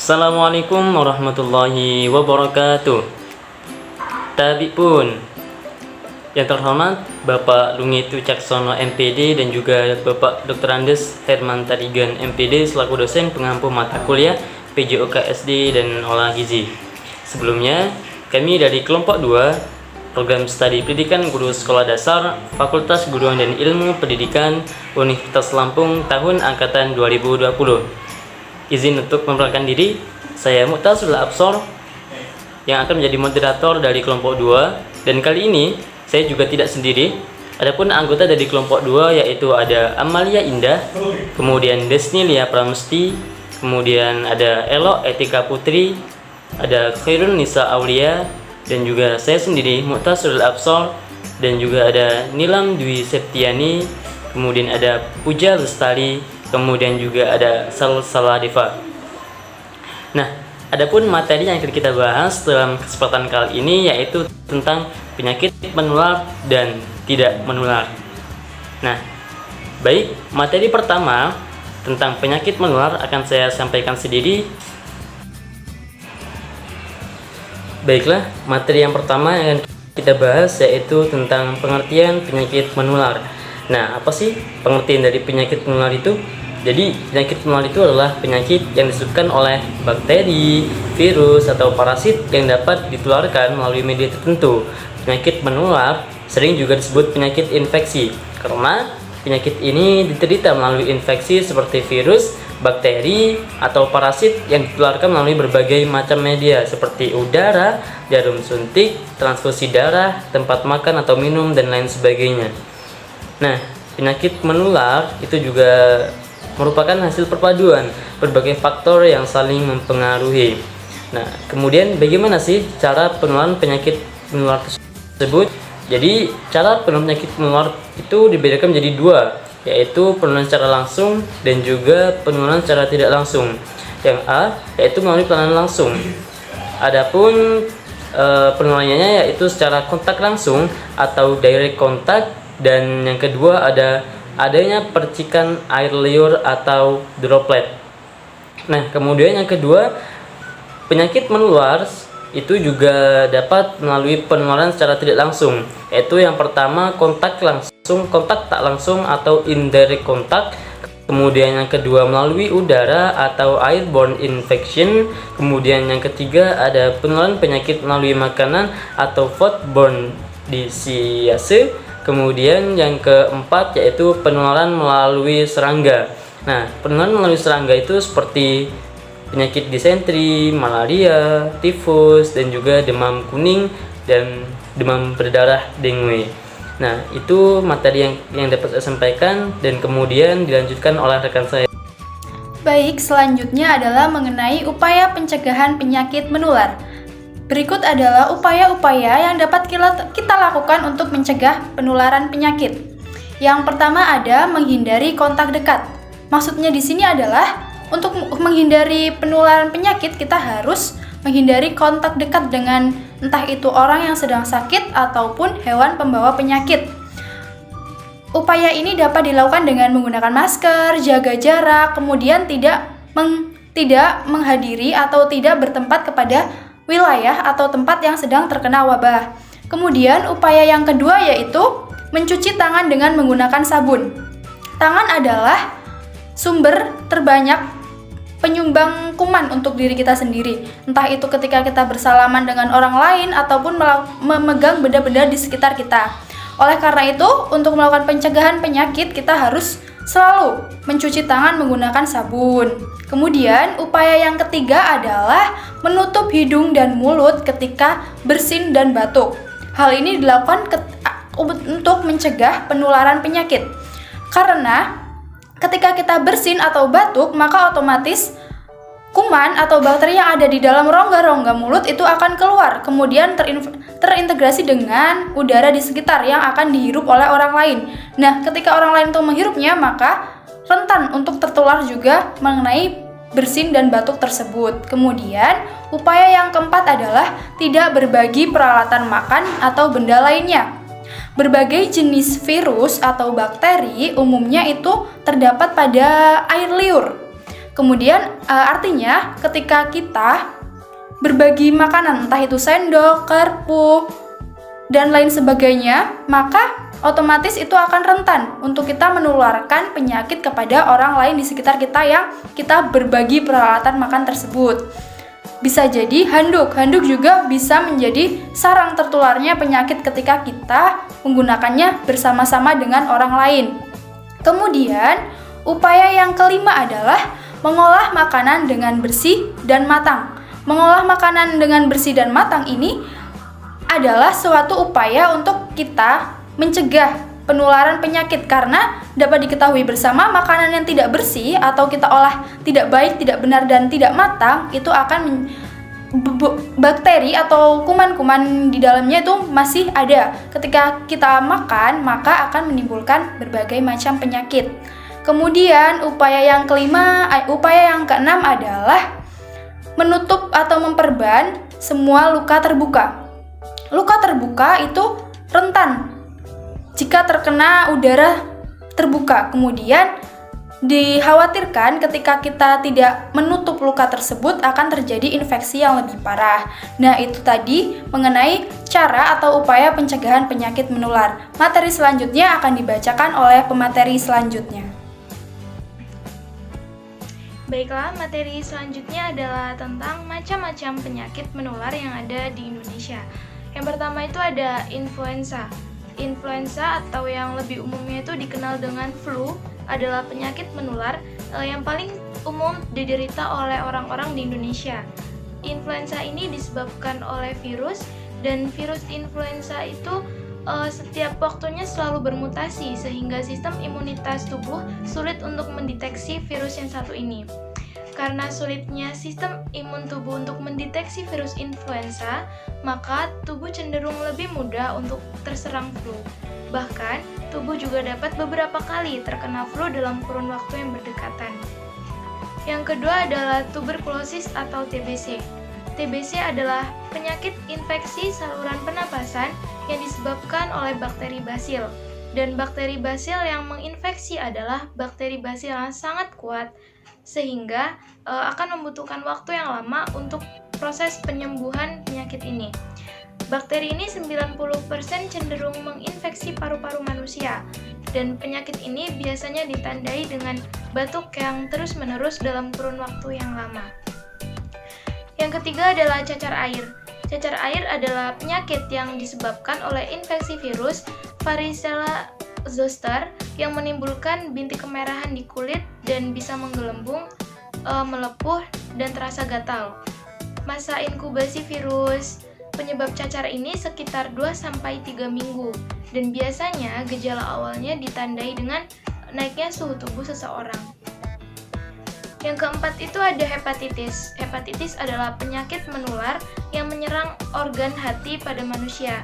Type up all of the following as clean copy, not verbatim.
Assalamualaikum warahmatullahi wabarakatuh. Tabi pun yang terhormat Bapak Lungitu Caksono MPD dan juga Bapak Dr. Andes Herman Tarigan MPD selaku dosen pengampu mata kuliah PJOK SD dan Olah Gizi. Sebelumnya, kami dari kelompok 2 Program Studi Pendidikan Guru Sekolah Dasar Fakultas Guruan dan Ilmu Pendidikan Universitas Lampung tahun angkatan 2020. Izin untuk memperkenalkan diri, saya Mu'tasul Absor yang akan menjadi moderator dari kelompok 2, dan kali ini saya juga tidak sendiri. Adapun anggota dari kelompok 2 yaitu ada Amalia Indah, kemudian Desnilia Pramusti, kemudian ada Elo Etika Putri, ada Khairun Nisa Aulia, dan juga saya sendiri Mu'tasul Absor, dan juga ada Nilam Dwi Septiani, kemudian ada Puja Lestari, kemudian juga ada Salsalah Deva. Nah, adapun materi yang akan kita bahas dalam kesempatan kali ini yaitu tentang penyakit menular dan tidak menular. Nah, baik, materi pertama tentang penyakit menular akan saya sampaikan sendiri. Baiklah, materi yang pertama yang akan kita bahas yaitu tentang pengertian penyakit menular. Nah, apa sih pengertian dari penyakit menular itu? Jadi, penyakit menular itu adalah penyakit yang disebabkan oleh bakteri, virus, atau parasit yang dapat ditularkan melalui media tertentu. Penyakit menular sering juga disebut penyakit infeksi, karena penyakit ini diterita melalui infeksi seperti virus, bakteri, atau parasit yang ditularkan melalui berbagai macam media seperti udara, jarum suntik, transfusi darah, tempat makan atau minum, dan lain sebagainya. Nah, penyakit menular itu juga merupakan hasil perpaduan berbagai faktor yang saling mempengaruhi. Nah, kemudian bagaimana sih cara penularan penyakit menular tersebut? Jadi, cara penularan penyakit menular itu dibedakan menjadi dua, yaitu penularan secara langsung dan juga penularan secara tidak langsung. Yang A yaitu melalui penularan langsung. Adapun penularannya yaitu secara kontak langsung atau direct contact, dan yang kedua adanya percikan air liur atau droplet. Nah, kemudian yang kedua, penyakit menular itu juga dapat melalui penularan secara tidak langsung, yaitu yang pertama kontak langsung, kontak tak langsung atau indirect contact. Kemudian yang kedua melalui udara atau airborne infection. Kemudian yang ketiga ada penularan penyakit melalui makanan atau foodborne disease. Kemudian yang keempat yaitu penularan melalui serangga. Nah, penularan melalui serangga itu seperti penyakit disentri, malaria, tifus, dan juga demam kuning dan demam berdarah dengue. Nah, itu materi yang dapat saya sampaikan, dan kemudian dilanjutkan oleh rekan saya. Baik, selanjutnya adalah mengenai upaya pencegahan penyakit menular. Berikut adalah upaya-upaya yang dapat kita lakukan untuk mencegah penularan penyakit. Yang pertama ada menghindari kontak dekat. Maksudnya di sini adalah untuk menghindari penularan penyakit kita harus menghindari kontak dekat dengan entah itu orang yang sedang sakit ataupun hewan pembawa penyakit. Upaya ini dapat dilakukan dengan menggunakan masker, jaga jarak, kemudian tidak menghadiri atau tidak bertempat kepada wilayah atau tempat yang sedang terkena wabah. Kemudian upaya yang kedua yaitu mencuci tangan dengan menggunakan sabun. Tangan adalah sumber terbanyak penyumbang kuman untuk diri kita sendiri. Entah itu ketika kita bersalaman dengan orang lain ataupun memegang benda-benda di sekitar kita. Oleh karena itu, untuk melakukan pencegahan penyakit kita harus selalu mencuci tangan menggunakan sabun. Kemudian, upaya yang ketiga adalah menutup hidung dan mulut ketika bersin dan batuk. Hal ini dilakukan untuk mencegah penularan penyakit. Karena ketika kita bersin atau batuk, maka otomatis kuman atau bakteri yang ada di dalam rongga-rongga mulut itu akan keluar, kemudian terintegrasi dengan udara di sekitar yang akan dihirup oleh orang lain. Nah, ketika orang lain itu menghirupnya, maka rentan untuk tertular juga mengenai bersin dan batuk tersebut. Kemudian, upaya yang keempat adalah tidak berbagi peralatan makan atau benda lainnya. Berbagai jenis virus atau bakteri umumnya itu terdapat pada air liur. Kemudian artinya ketika kita berbagi makanan, entah itu sendok, garpu, dan lain sebagainya, maka otomatis itu akan rentan untuk kita menularkan penyakit kepada orang lain di sekitar kita yang kita berbagi peralatan makan tersebut. Bisa jadi handuk juga bisa menjadi sarang tertularnya penyakit ketika kita menggunakannya bersama-sama dengan orang lain. Kemudian, upaya yang kelima adalah mengolah makanan dengan bersih dan matang. Mengolah makanan dengan bersih dan matang ini adalah suatu upaya untuk kita mencegah penularan penyakit, karena dapat diketahui bersama makanan yang tidak bersih atau kita olah tidak baik, tidak benar, dan tidak matang itu akan bakteri atau kuman-kuman di dalamnya itu masih ada. Ketika kita makan, maka akan menimbulkan berbagai macam penyakit. Kemudian upaya yang keenam adalah menutup atau memperban semua luka terbuka. Luka terbuka itu rentan jika terkena udara terbuka. Kemudian dikhawatirkan ketika kita tidak menutup luka tersebut akan terjadi infeksi yang lebih parah. Nah, itu tadi mengenai cara atau upaya pencegahan penyakit menular. Materi selanjutnya akan dibacakan oleh pemateri selanjutnya. Baiklah, materi selanjutnya adalah tentang macam-macam penyakit menular yang ada di Indonesia. Yang pertama itu ada influenza. Influenza atau yang lebih umumnya itu dikenal dengan flu adalah penyakit menular yang paling umum diderita oleh orang-orang di Indonesia. Influenza ini disebabkan oleh virus, dan virus influenza itu setiap waktunya selalu bermutasi sehingga sistem imunitas tubuh sulit untuk mendeteksi virus yang satu ini. Karena sulitnya sistem imun tubuh untuk mendeteksi virus influenza, maka tubuh cenderung lebih mudah untuk terserang flu. Bahkan, tubuh juga dapat beberapa kali terkena flu dalam kurun waktu yang berdekatan. Yang kedua adalah tuberkulosis atau TBC. TBC adalah penyakit infeksi saluran pernapasan yang disebabkan oleh bakteri basil. Dan bakteri basil yang menginfeksi adalah bakteri basil yang sangat kuat, sehingga akan membutuhkan waktu yang lama untuk proses penyembuhan penyakit ini. Bakteri ini 90% cenderung menginfeksi paru-paru manusia, dan penyakit ini biasanya ditandai dengan batuk yang terus-menerus dalam kurun waktu yang lama. Yang ketiga adalah cacar air. Cacar air adalah penyakit yang disebabkan oleh infeksi virus Varicella zoster yang menimbulkan bintik kemerahan di kulit dan bisa menggelembung, melepuh, dan terasa gatal. Masa inkubasi virus penyebab cacar ini sekitar 2-3 minggu, dan biasanya gejala awalnya ditandai dengan naiknya suhu tubuh seseorang. Yang keempat itu ada hepatitis. Hepatitis adalah penyakit menular yang menyerang organ hati pada manusia.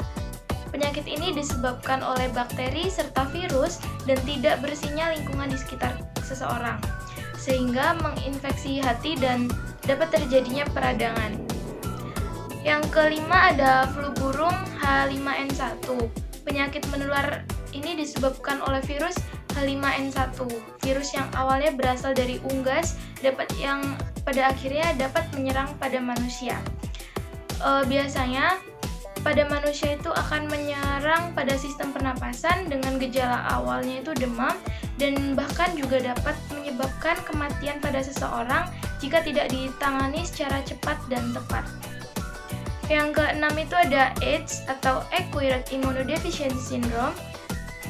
Penyakit ini disebabkan oleh bakteri serta virus dan tidak bersihnya lingkungan di sekitar seseorang, sehingga menginfeksi hati dan dapat terjadinya peradangan. Yang kelima ada flu burung H5N1. Penyakit menular ini disebabkan oleh virus H5N1, virus yang awalnya berasal dari unggas yang pada akhirnya dapat menyerang pada manusia. Biasanya pada manusia itu akan menyerang pada sistem pernapasan dengan gejala awalnya itu demam, dan bahkan juga dapat menyebabkan kematian pada seseorang jika tidak ditangani secara cepat dan tepat. Yang keenam itu ada AIDS atau Acquired Immunodeficiency Syndrome.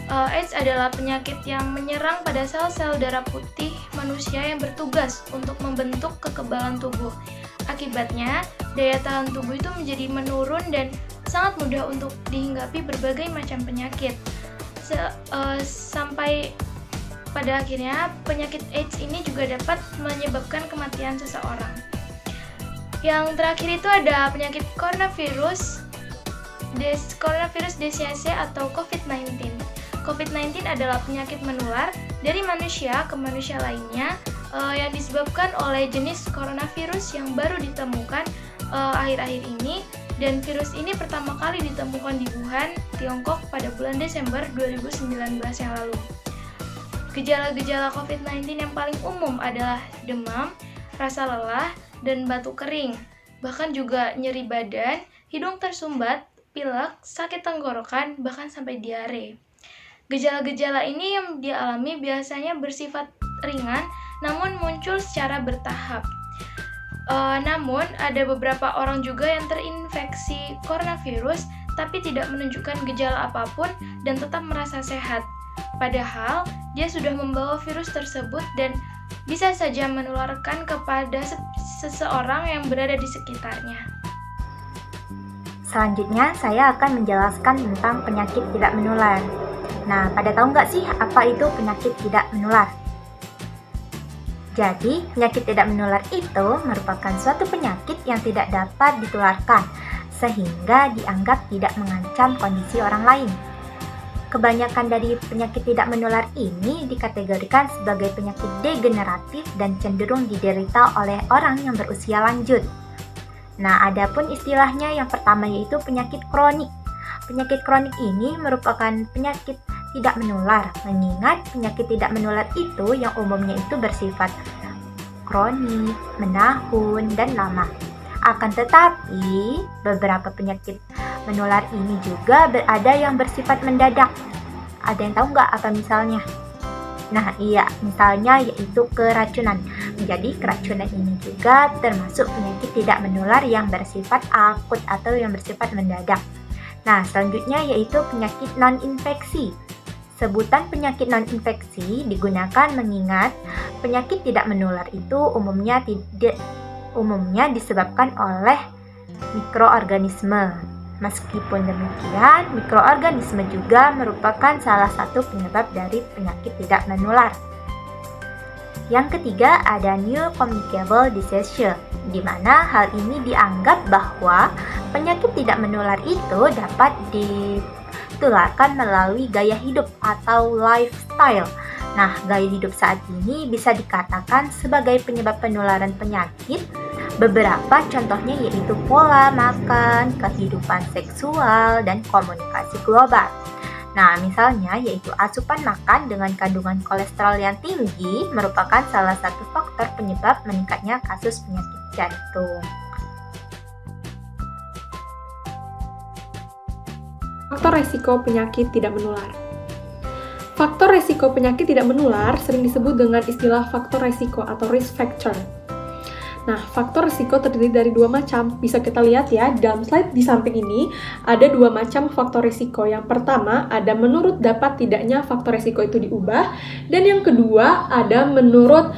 AIDS adalah penyakit yang menyerang pada sel-sel darah putih manusia yang bertugas untuk membentuk kekebalan tubuh. Akibatnya, daya tahan tubuh itu menjadi menurun dan sangat mudah untuk dihinggapi berbagai macam penyakit. Sampai pada akhirnya, penyakit AIDS ini juga dapat menyebabkan kematian seseorang. Yang terakhir itu ada penyakit coronavirus DCC atau COVID-19. COVID-19 adalah penyakit menular dari manusia ke manusia lainnya yang disebabkan oleh jenis coronavirus yang baru ditemukan akhir-akhir ini, dan virus ini pertama kali ditemukan di Wuhan, Tiongkok pada bulan Desember 2019 yang lalu. Gejala-gejala COVID-19 yang paling umum adalah demam, rasa lelah, dan batuk kering. Bahkan juga nyeri badan, hidung tersumbat, pilek, sakit tenggorokan, bahkan sampai diare. Gejala-gejala ini yang dialami biasanya bersifat ringan, namun muncul secara bertahap. Namun, ada beberapa orang juga yang terinfeksi coronavirus tapi tidak menunjukkan gejala apapun dan tetap merasa sehat. Padahal, dia sudah membawa virus tersebut dan bisa saja menularkan kepada seseorang yang berada di sekitarnya. Selanjutnya, saya akan menjelaskan tentang penyakit tidak menular. Nah, pada tahu nggak sih apa itu penyakit tidak menular? Jadi, penyakit tidak menular itu merupakan suatu penyakit yang tidak dapat ditularkan, sehingga dianggap tidak mengancam kondisi orang lain. Kebanyakan dari penyakit tidak menular ini dikategorikan sebagai penyakit degeneratif dan cenderung diderita oleh orang yang berusia lanjut. Nah, adapun istilahnya yang pertama yaitu penyakit kronik. Penyakit kronik ini merupakan penyakit tidak menular, mengingat penyakit tidak menular itu yang umumnya itu bersifat kronik, menahun, dan lama. Akan tetapi, beberapa penyakit menular ini juga ada yang bersifat mendadak. Ada yang tahu nggak apa misalnya? Nah iya, misalnya yaitu keracunan. Jadi keracunan ini juga termasuk penyakit tidak menular yang bersifat akut atau yang bersifat mendadak. Nah selanjutnya yaitu penyakit non-infeksi. Sebutan penyakit non-infeksi digunakan mengingat penyakit tidak menular itu umumnya disebabkan oleh mikroorganisme. Meskipun demikian, mikroorganisme juga merupakan salah satu penyebab dari penyakit tidak menular. Yang ketiga ada new communicable disease, di mana hal ini dianggap bahwa penyakit tidak menular itu dapat ditularkan melalui gaya hidup atau lifestyle. Nah, gaya hidup saat ini bisa dikatakan sebagai penyebab penularan penyakit. Beberapa contohnya yaitu pola makan, kehidupan seksual, dan komunikasi global. Nah, misalnya yaitu asupan makan dengan kandungan kolesterol yang tinggi merupakan salah satu faktor penyebab meningkatnya kasus penyakit jantung. Faktor resiko penyakit tidak menular. Faktor resiko penyakit tidak menular sering disebut dengan istilah faktor resiko atau risk factor. Nah, faktor risiko terdiri dari dua macam. Bisa kita lihat ya, dalam slide di samping ini ada dua macam faktor risiko. Yang pertama, ada menurut dapat tidaknya faktor risiko itu diubah. Dan yang kedua, ada menurut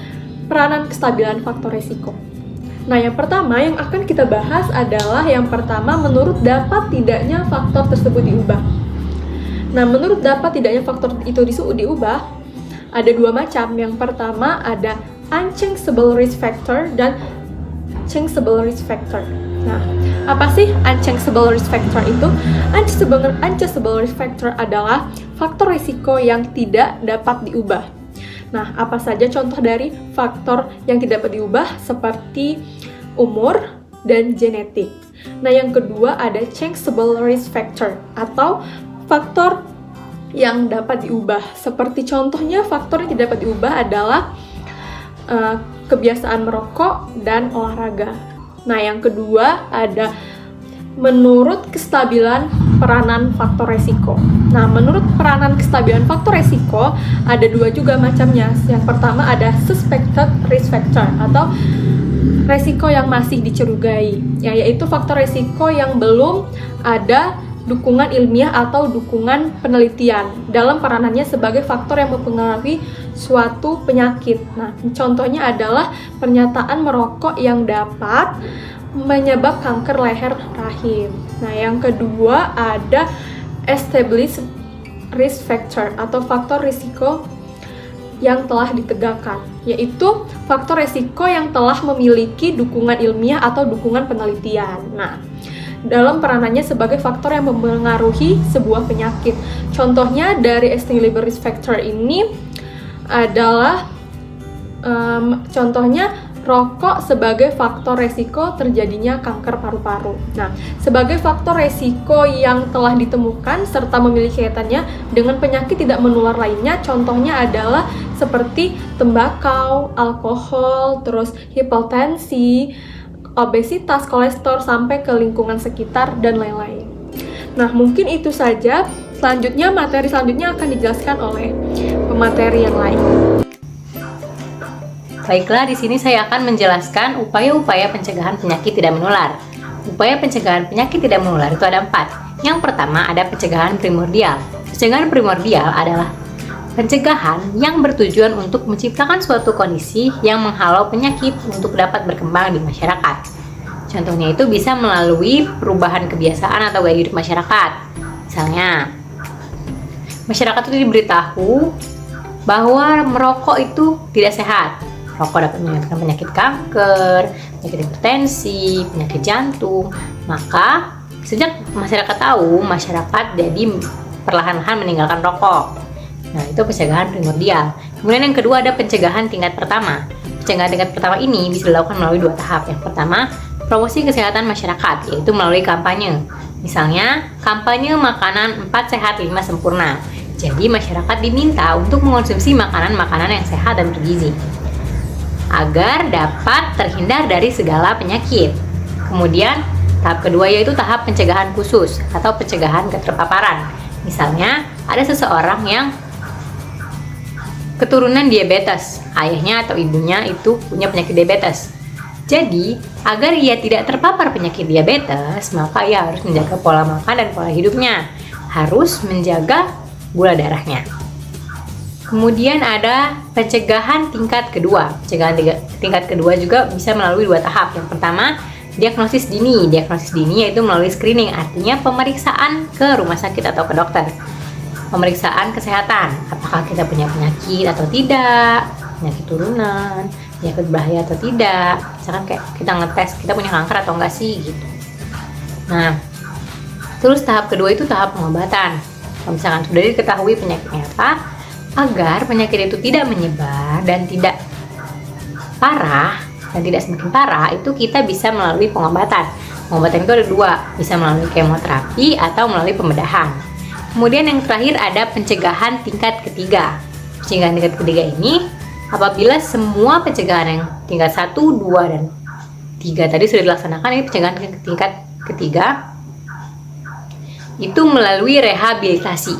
peranan kestabilan faktor risiko. Nah, yang pertama yang akan kita bahas adalah yang pertama, menurut dapat tidaknya faktor tersebut diubah. Nah, menurut dapat tidaknya faktor itu diubah, ada dua macam. Yang pertama, ada unchangeable risk factor dan changeable risk factor. Nah, apa sih unchangeable risk factor itu? Unchangeable risk factor adalah faktor risiko yang tidak dapat diubah. Nah, apa saja contoh dari faktor yang tidak dapat diubah seperti umur dan genetik. Nah, yang kedua ada changeable risk factor atau faktor yang dapat diubah. Seperti contohnya faktor yang tidak dapat diubah adalah kebiasaan merokok dan olahraga. Nah, yang kedua ada menurut kestabilan peranan faktor resiko. Nah, menurut peranan kestabilan faktor resiko ada dua juga macamnya. Yang pertama ada suspected risk factor atau resiko yang masih dicurigai, yaitu faktor resiko yang belum ada dukungan ilmiah atau dukungan penelitian dalam peranannya sebagai faktor yang mempengaruhi suatu penyakit. Nah, contohnya adalah pernyataan merokok yang dapat menyebabkan kanker leher rahim. Nah, yang kedua ada established risk factor atau faktor risiko yang telah ditegakkan, yaitu faktor risiko yang telah memiliki dukungan ilmiah atau dukungan penelitian. Nah, dalam peranannya sebagai faktor yang mempengaruhi sebuah penyakit. Contohnya dari established risk factor ini adalah contohnya rokok sebagai faktor resiko terjadinya kanker paru-paru. Nah, sebagai faktor resiko yang telah ditemukan serta memiliki kaitannya dengan penyakit tidak menular lainnya, contohnya adalah seperti tembakau, alkohol, terus hipertensi, obesitas, kolesterol, sampai ke lingkungan sekitar, dan lain-lain. Nah, mungkin itu saja. Selanjutnya, materi selanjutnya akan dijelaskan oleh pemateri yang lain. Baiklah, di sini saya akan menjelaskan upaya-upaya pencegahan penyakit tidak menular. Upaya pencegahan penyakit tidak menular itu ada 4. Yang pertama ada pencegahan primordial. Pencegahan primordial adalah pencegahan yang bertujuan untuk menciptakan suatu kondisi yang menghalau penyakit untuk dapat berkembang di masyarakat. Contohnya itu bisa melalui perubahan kebiasaan atau gaya hidup masyarakat. Misalnya, masyarakat itu diberitahu bahwa merokok itu tidak sehat. Rokok dapat menyebabkan penyakit kanker, penyakit hipertensi, penyakit jantung. Maka sejak masyarakat tahu, masyarakat jadi perlahan-lahan meninggalkan rokok. Nah, itu pencegahan primordial. Kemudian yang kedua ada pencegahan tingkat pertama. Pencegahan tingkat pertama ini bisa dilakukan melalui 2 tahap. Yang pertama, promosi kesehatan masyarakat, yaitu melalui kampanye. Misalnya, kampanye makanan 4 sehat 5 sempurna. Jadi masyarakat diminta untuk mengonsumsi makanan-makanan yang sehat dan bergizi agar dapat terhindar dari segala penyakit. Kemudian tahap kedua yaitu tahap pencegahan khusus atau pencegahan keterpaparan. Misalnya ada seseorang yang keturunan diabetes, ayahnya atau ibunya itu punya penyakit diabetes. Jadi agar ia tidak terpapar penyakit diabetes, maka ia harus menjaga pola makan dan pola hidupnya, harus menjaga gula darahnya. Kemudian ada pencegahan tingkat kedua. Pencegahan tingkat kedua juga bisa melalui 2 tahap. Yang pertama, diagnosis dini. Diagnosis dini yaitu melalui screening, artinya pemeriksaan ke rumah sakit atau ke dokter. Pemeriksaan kesehatan, apakah kita punya penyakit atau tidak, penyakit turunan, penyakit berbahaya atau tidak. Misalkan kayak kita ngetes kita punya kanker atau enggak sih gitu. Nah, terus tahap kedua itu tahap pengobatan. Kalau misalkan sudah diketahui penyakitnya apa, agar penyakit itu tidak menyebar dan tidak parah dan tidak semakin parah, itu kita bisa melalui pengobatan. Pengobatan itu ada 2, bisa melalui kemoterapi atau melalui pembedahan. Kemudian yang terakhir ada pencegahan tingkat ketiga. Pencegahan tingkat ketiga ini apabila semua pencegahan yang tingkat 1, 2, dan 3 tadi sudah dilaksanakan, ini pencegahan tingkat ketiga itu melalui rehabilitasi.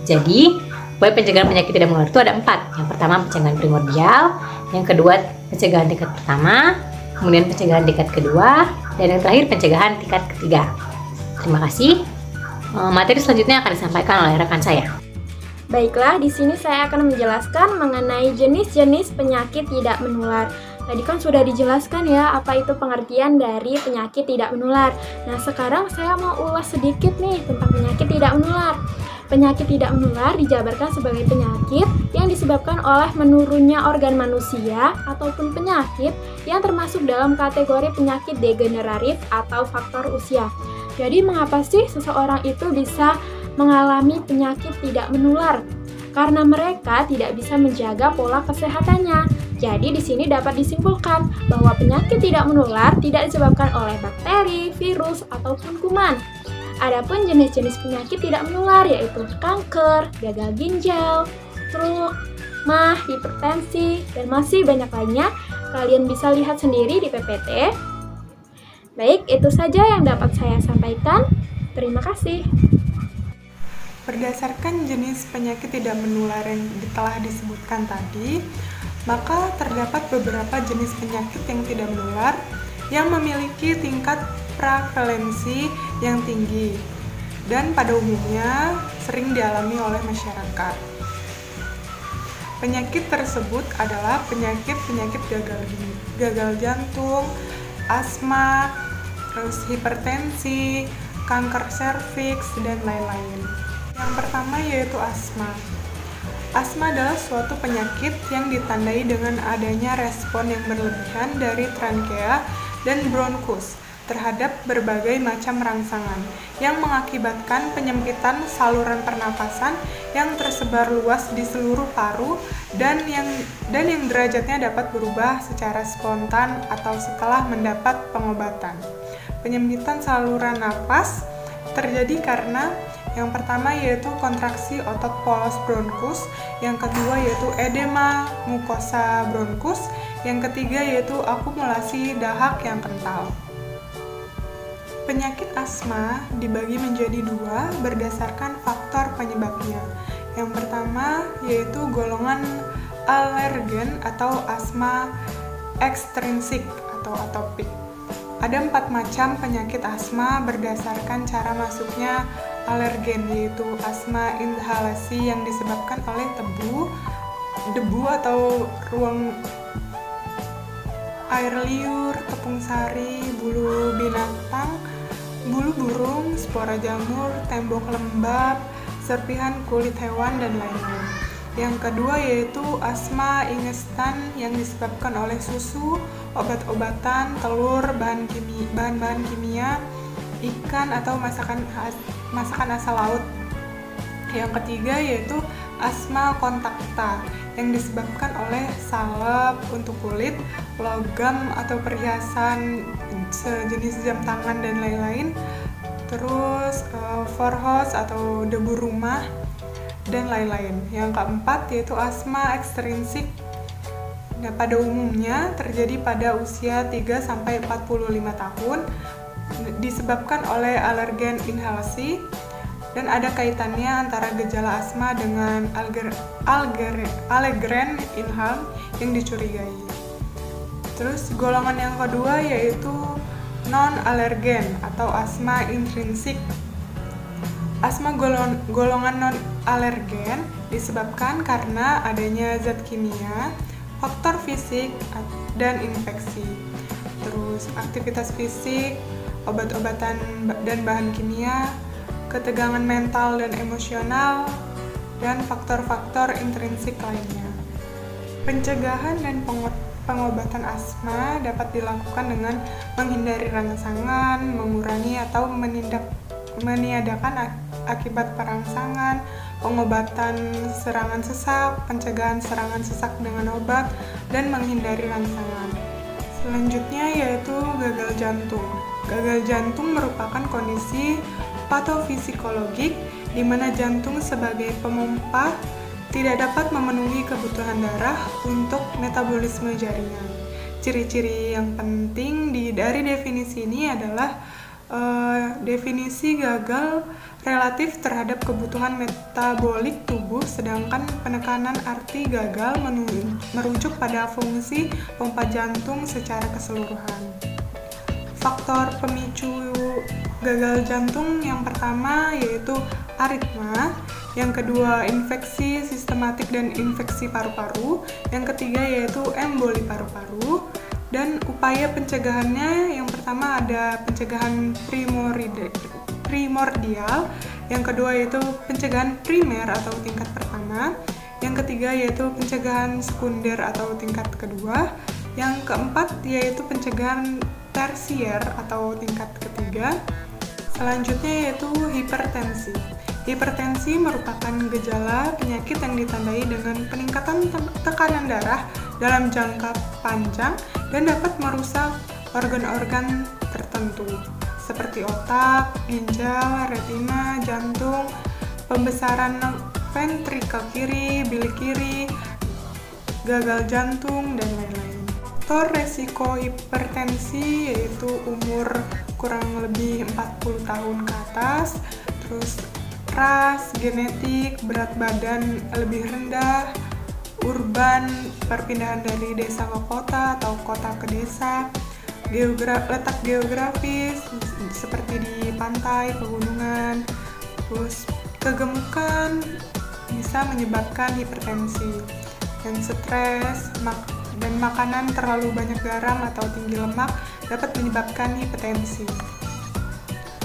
Jadi upaya pencegahan penyakit tidak menular itu ada 4. Yang pertama pencegahan primordial, yang kedua pencegahan tingkat pertama, kemudian pencegahan tingkat kedua, dan yang terakhir pencegahan tingkat ketiga. Terima kasih. Materi selanjutnya akan disampaikan oleh rekan saya. Baiklah, di sini saya akan menjelaskan mengenai jenis-jenis penyakit tidak menular. Tadi kan sudah dijelaskan ya apa itu pengertian dari penyakit tidak menular. Nah, sekarang saya mau ulas sedikit nih tentang penyakit tidak menular. Penyakit tidak menular dijabarkan sebagai penyakit yang disebabkan oleh menurunnya organ manusia ataupun penyakit yang termasuk dalam kategori penyakit degeneratif atau faktor usia. Jadi mengapa sih seseorang itu bisa mengalami penyakit tidak menular? Karena mereka tidak bisa menjaga pola kesehatannya. Jadi di sini dapat disimpulkan bahwa penyakit tidak menular tidak disebabkan oleh bakteri, virus, ataupun kuman. Adapun jenis-jenis penyakit tidak menular yaitu kanker, gagal ginjal, stroke, MAH, hipertensi, dan masih banyak lainnya. Kalian bisa lihat sendiri di PPT. Baik, itu saja yang dapat saya sampaikan. Terima kasih. Berdasarkan jenis penyakit tidak menular yang telah disebutkan tadi, maka terdapat beberapa jenis penyakit yang tidak menular yang memiliki tingkat prevalensi yang tinggi dan pada umumnya sering dialami oleh masyarakat. Penyakit tersebut adalah penyakit-penyakit gagal jantung, asma, terus hipertensi, kanker serviks, dan lain-lain. Yang pertama yaitu asma. Asma adalah suatu penyakit yang ditandai dengan adanya respon yang berlebihan dari trankea dan bronkus terhadap berbagai macam rangsangan yang mengakibatkan penyempitan saluran pernapasan yang tersebar luas di seluruh paru dan yang derajatnya dapat berubah secara spontan atau setelah mendapat pengobatan. Penyempitan saluran napas terjadi karena yang pertama yaitu kontraksi otot polos bronkus, yang kedua yaitu edema mukosa bronkus, yang ketiga yaitu akumulasi dahak yang kental. Penyakit asma dibagi menjadi dua berdasarkan faktor penyebabnya. Yang pertama yaitu golongan alergen atau asma ekstrinsik atau atopik. Ada 4 macam penyakit asma berdasarkan cara masuknya alergen, yaitu asma inhalasi yang disebabkan oleh debu atau ruang air liur, tepung sari, bulu binatang, bulu burung, spora jamur, tembok lembab, serpihan kulit hewan, dan lain-lain. Yang kedua yaitu asma ingestan yang disebabkan oleh susu, obat-obatan, telur, bahan-bahan kimia, ikan atau masakan asal laut. Yang ketiga yaitu asma kontakta yang disebabkan oleh salep untuk kulit, logam atau perhiasan sejenis jam tangan dan lain-lain, terus forhos atau debu rumah dan lain-lain. Yang keempat yaitu asma ekstrinsik. Nah, pada umumnya terjadi pada usia 3-45 tahun, disebabkan oleh alergen inhalasi dan ada kaitannya antara gejala asma dengan Allegren inhal yang dicurigai. Terus golongan yang kedua yaitu non-alergen atau asma intrinsik. Asma golongan non-alergen disebabkan karena adanya zat kimia, faktor fisik, dan infeksi. Terus aktivitas fisik, obat-obatan dan bahan kimia, ketegangan mental dan emosional, dan faktor-faktor intrinsik lainnya. Pencegahan dan pengobatan asma dapat dilakukan dengan menghindari rangsangan, mengurangi atau meniadakan akibat perangsangan, pengobatan serangan sesak, pencegahan serangan sesak dengan obat, dan menghindari rangsangan. Selanjutnya yaitu gagal jantung. Gagal jantung merupakan kondisi patofisikologik di mana jantung sebagai pemompa tidak dapat memenuhi kebutuhan darah untuk metabolisme jaringan. Ciri-ciri yang penting dari definisi ini adalah definisi gagal relatif terhadap kebutuhan metabolik tubuh, sedangkan penekanan arti gagal merujuk pada fungsi pompa jantung secara keseluruhan. Faktor pemicu gagal jantung yang pertama yaitu aritma, yang kedua infeksi sistematik dan infeksi paru-paru, yang ketiga yaitu emboli paru-paru, dan upaya pencegahannya yang pertama ada pencegahan primordial, yang kedua yaitu pencegahan primer atau tingkat pertama, yang ketiga yaitu pencegahan sekunder atau tingkat kedua, yang keempat yaitu pencegahan tersier atau tingkat ketiga. Selanjutnya yaitu hipertensi. Hipertensi merupakan gejala penyakit yang ditandai dengan peningkatan tekanan darah dalam jangka panjang dan dapat merusak organ-organ tertentu seperti otak, ginjal, retina, jantung, pembesaran ventrikel kiri, bilik kiri, gagal jantung, dan lain-lain. Faktor resiko hipertensi yaitu umur kurang lebih 40 tahun ke atas, terus ras, genetik, berat badan lebih rendah, urban, perpindahan dari desa ke kota atau kota ke desa, letak geografis seperti di pantai, pegunungan, terus kegemukan bisa menyebabkan hipertensi, dan stres, dan makanan terlalu banyak garam atau tinggi lemak dapat menyebabkan hipertensi.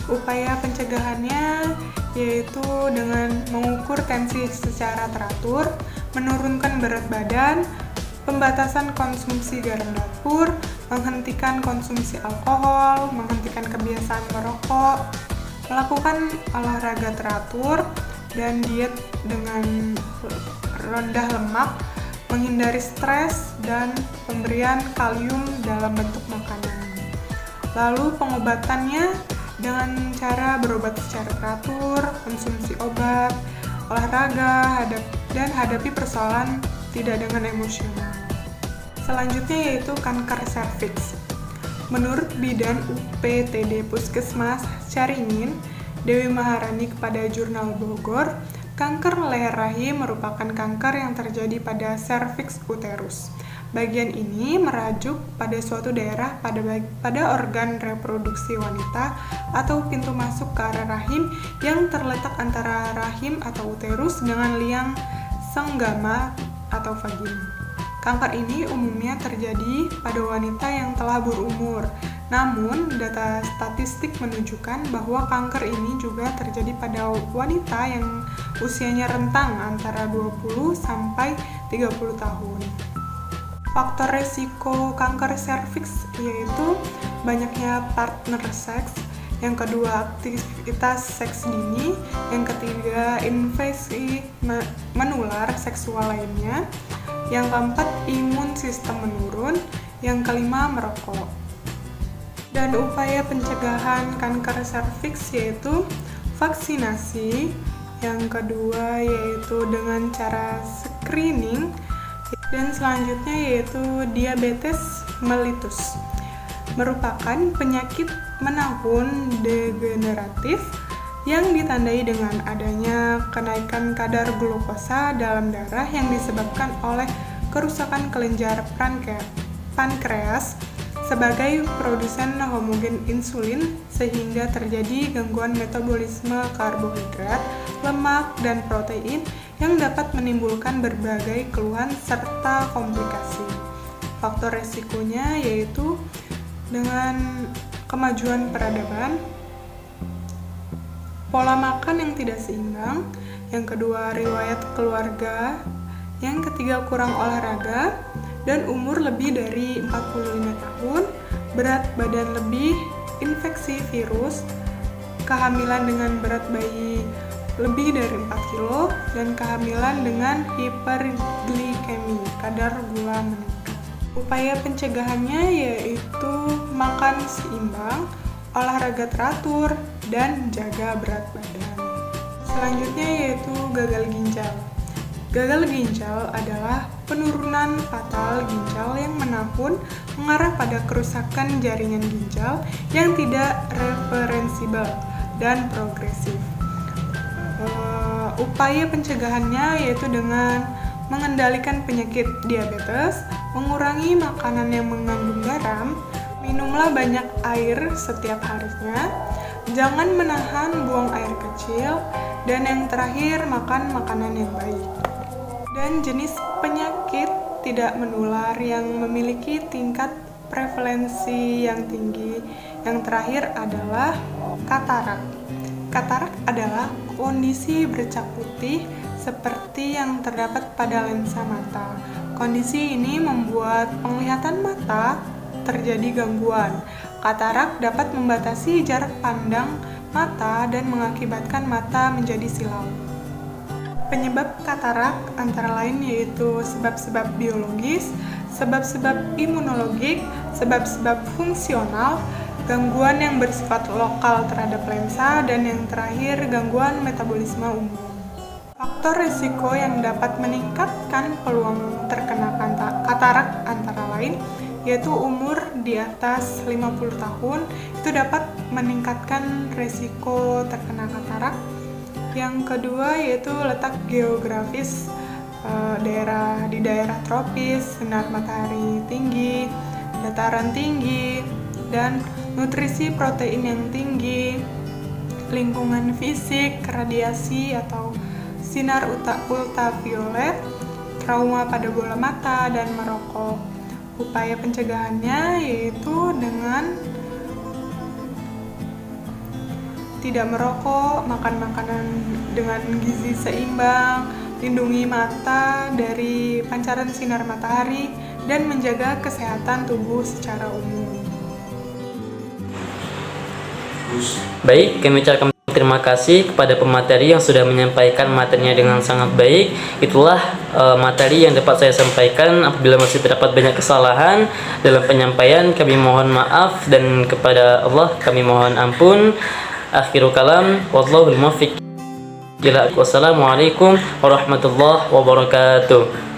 Upaya pencegahannya yaitu dengan mengukur tensi secara teratur, menurunkan berat badan, pembatasan konsumsi garam dapur, menghentikan konsumsi alkohol, menghentikan kebiasaan merokok, melakukan olahraga teratur, dan diet dengan rendah lemak, menghindari stres, dan pemberian kalium dalam bentuk makanan. Lalu pengobatannya dengan cara berobat secara teratur, konsumsi obat, olahraga, dan hadapi persoalan tidak dengan emosional. Selanjutnya yaitu kanker serviks. Menurut Bidan UPTD Puskesmas Caringin, Dewi Maharani kepada Jurnal Bogor, kanker leher rahim merupakan kanker yang terjadi pada serviks uterus. Bagian ini merajuk pada suatu daerah pada organ reproduksi wanita atau pintu masuk ke area rahim yang terletak antara rahim atau uterus dengan liang senggama atau vagina. Kanker ini umumnya terjadi pada wanita yang telah berumur. Namun, data statistik menunjukkan bahwa kanker ini juga terjadi pada wanita yang usianya rentang antara 20 sampai 30 tahun. Faktor resiko kanker serviks yaitu banyaknya partner seks, yang kedua aktivitas seks dini, yang ketiga infeksi menular seksual lainnya, yang keempat imun sistem menurun, yang kelima merokok. Dan upaya pencegahan kanker serviks yaitu vaksinasi, yang kedua yaitu dengan cara screening, dan selanjutnya yaitu diabetes mellitus, merupakan penyakit menahun degeneratif yang ditandai dengan adanya kenaikan kadar glukosa dalam darah yang disebabkan oleh kerusakan kelenjar pankreas sebagai produsen homogen insulin, sehingga terjadi gangguan metabolisme karbohidrat, lemak, dan protein yang dapat menimbulkan berbagai keluhan serta komplikasi. Faktor resikonya yaitu dengan kemajuan peradaban, pola makan yang tidak seimbang, yang kedua riwayat keluarga, yang ketiga kurang olahraga, dan umur lebih dari 45 tahun, berat badan lebih, infeksi virus, kehamilan dengan berat bayi lebih dari 4 kilo, dan kehamilan dengan hiperglikemi, kadar gula meningkat. Upaya pencegahannya yaitu makan seimbang, olahraga teratur, dan jaga berat badan. Selanjutnya yaitu gagal ginjal. Gagal ginjal adalah penurunan fatal ginjal yang menahun mengarah pada kerusakan jaringan ginjal yang tidak reversibel dan progresif. Upaya pencegahannya yaitu dengan mengendalikan penyakit diabetes, mengurangi makanan yang mengandung garam, minumlah banyak air setiap harinya, jangan menahan buang air kecil, dan yang terakhir makan makanan yang baik. Dan jenis penyakit tidak menular yang memiliki tingkat prevalensi yang tinggi yang terakhir adalah katarak. Katarak adalah kondisi bercak putih seperti yang terdapat pada lensa mata. Kondisi ini membuat penglihatan mata terjadi gangguan. Katarak dapat membatasi jarak pandang mata dan mengakibatkan mata menjadi silau. Penyebab katarak antara lain yaitu sebab-sebab biologis, sebab-sebab imunologik, sebab-sebab fungsional, gangguan yang bersifat lokal terhadap lensa, dan yang terakhir gangguan metabolisme umum. Faktor risiko yang dapat meningkatkan peluang terkena katarak antara lain yaitu umur di atas 50 tahun, itu dapat meningkatkan risiko terkena katarak. Yang kedua yaitu letak geografis, di daerah tropis, sinar matahari tinggi, dataran tinggi, dan nutrisi protein yang tinggi, lingkungan fisik, radiasi atau sinar ultraviolet, trauma pada bola mata, dan merokok. Upaya pencegahannya yaitu dengan tidak merokok, makan makanan dengan gizi seimbang, lindungi mata dari pancaran sinar matahari, dan menjaga kesehatan tubuh secara umum. Baik, kami ucapkan terima kasih kepada pemateri yang sudah menyampaikan materinya dengan sangat baik. Itulah materi yang dapat saya sampaikan. Apabila masih terdapat banyak kesalahan dalam penyampaian, kami mohon maaf, dan kepada Allah kami mohon ampun. Akhirul kalam, wallahul muwaffiq. Wassalamualaikum warahmatullahi wabarakatuh.